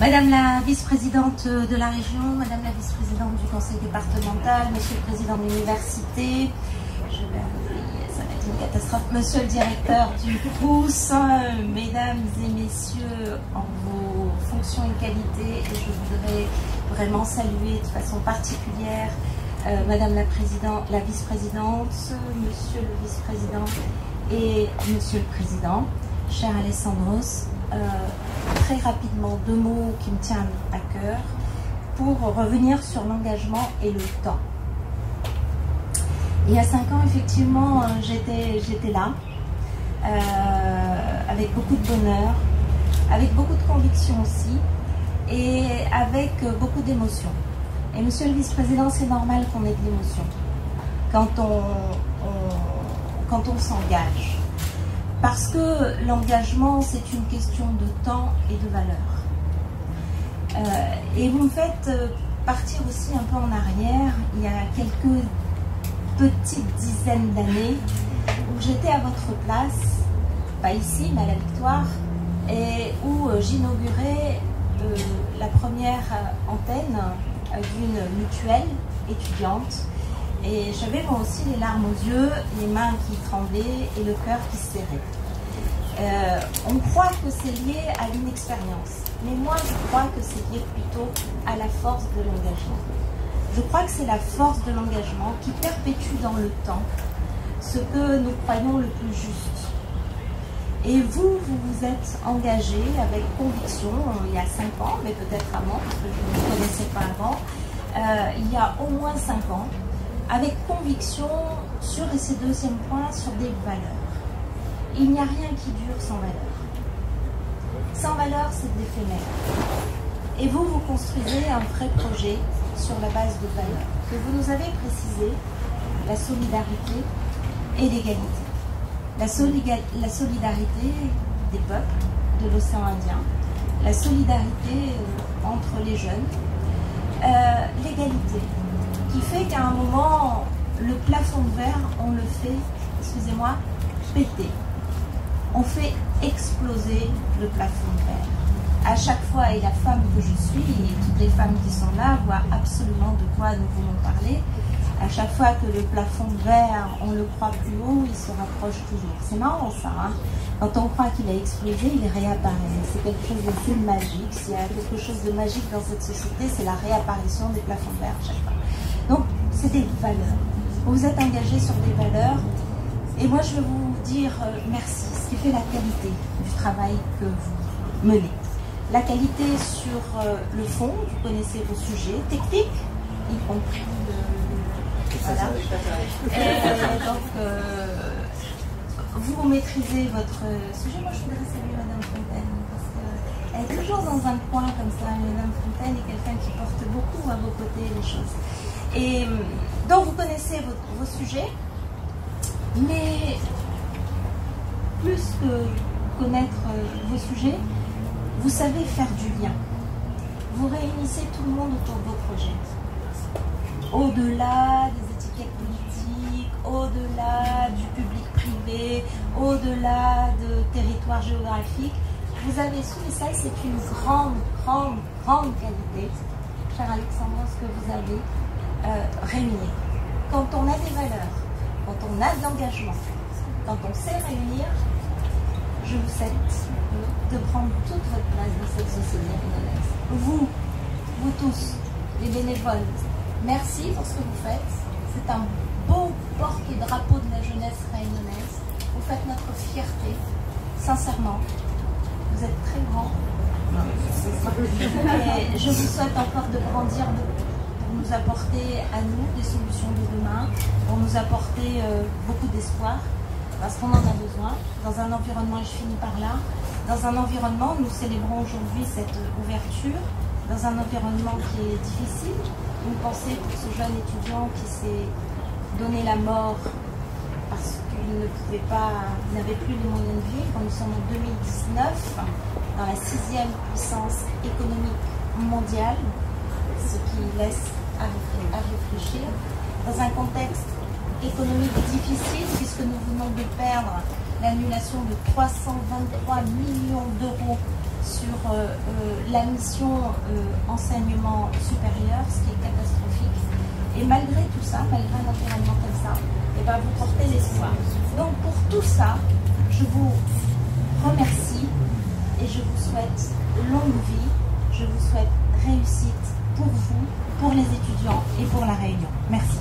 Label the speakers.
Speaker 1: Madame la vice-présidente de la région, Madame la vice-présidente du conseil départemental, Monsieur le président de l'université, ça va être une catastrophe, Monsieur le directeur du Crous, Mesdames et Messieurs, en vos fonctions et qualités, et je voudrais vraiment saluer de façon particulière Madame la vice-présidente, Monsieur le vice-président et Monsieur le président, cher Alessandros. Très rapidement, deux mots qui me tiennent à cœur pour revenir sur l'engagement et le temps. Il y a 5 ans, effectivement, j'étais là, avec beaucoup de bonheur, avec beaucoup de conviction aussi, et avec beaucoup d'émotion. Et Monsieur le vice-président, c'est normal qu'on ait de l'émotion quand on s'engage. Parce que l'engagement, c'est une question de temps et de valeur. Et vous me faites partir aussi un peu en arrière, il y a quelques petites dizaines d'années, où j'étais à votre place, pas ici, mais à la Victoire, et où j'inaugurais la première antenne d'une mutuelle étudiante. Et j'avais moi aussi les larmes aux yeux, les mains qui tremblaient et le cœur qui se serrait. On croit que c'est lié à l'inexpérience, mais moi je crois que c'est lié plutôt à la force de l'engagement. Je crois que c'est la force de l'engagement qui perpétue dans le temps ce que nous croyons le plus juste. Et vous vous êtes engagé avec conviction, il y a 5 ans, mais peut-être avant, parce que je ne vous connaissais pas avant, il y a au moins 5 ans, avec conviction sur, et c'est deuxième point, sur des valeurs. Il n'y a rien qui dure sans valeur. Sans valeur, c'est de l'éphémère. Et vous, vous construisez un vrai projet sur la base de valeurs. Que vous nous avez précisé, la solidarité et l'égalité. La solidarité des peuples de l'océan Indien, la solidarité entre les jeunes, l'égalité, qui fait qu'à un moment, le plafond de verre, on le fait, excusez-moi, péter. On fait exploser le plafond de verre. À chaque fois, et la femme que je suis, et toutes les femmes qui sont là, voient absolument de quoi nous voulons parler. À chaque fois que le plafond de verre, on le croit plus haut, il se rapproche toujours. C'est marrant ça, hein? Quand on croit qu'il a explosé, il réapparaît. C'est quelque chose d'assez magique. S'il y a quelque chose de magique dans cette société, c'est la réapparition des plafonds de verre à chaque fois. Donc, c'est des valeurs. Vous vous êtes engagé sur des valeurs. Et moi, je veux vous dire merci, ce qui fait la qualité du travail que vous menez. La qualité sur le fond, vous connaissez vos sujets techniques, y compris voilà. Donc, vous maîtrisez votre sujet. Moi, je voudrais saluer Madame Fontaine, parce qu'elle est toujours dans un coin comme ça. Madame Fontaine est quelqu'un qui porte beaucoup à vos côtés les choses. Et donc, vous connaissez vos sujets, mais plus que connaître vos sujets, vous savez faire du lien. Vous réunissez tout le monde autour de vos projets. Au-delà des étiquettes politiques, au-delà du public-privé, au-delà de territoires géographiques, vous avez su, et ça c'est une grande qualité, cher Alexandre, ce que vous avez réuni. Quand on a des valeurs, quand on a de l'engagement, quand on sait réunir, je vous souhaite de prendre toute votre place dans cette société réunionnaise. Vous tous, les bénévoles, merci pour ce que vous faites. C'est un beau porte-drapeau de la jeunesse réunionnaise. Vous faites notre fierté, sincèrement. Vous êtes très grands. Et je vous souhaite encore de grandir, pour nous apporter à nous des solutions de demain, pour nous apporter beaucoup d'espoir, parce qu'on en a besoin, dans un environnement, et je finis par là, dans un environnement, nous célébrons aujourd'hui cette ouverture, dans un environnement qui est difficile. Une pensée pour ce jeune étudiant qui s'est donné la mort parce qu'il ne pouvait pas, il n'avait plus les moyens de vivre. Nous sommes en 2019, dans la 6e puissance économique mondiale, ce qui laisse à réfléchir, dans un contexte économique difficile, puisque nous venons de perdre l'annulation de 323 millions d'euros sur la mission enseignement supérieur, ce qui est catastrophique. Et malgré tout ça, malgré un environnement comme ça, et ben vous portez l'espoir. Donc pour tout ça, je vous remercie et je vous souhaite longue vie, je vous souhaite réussite pour vous, pour les étudiants et pour la Réunion. Merci.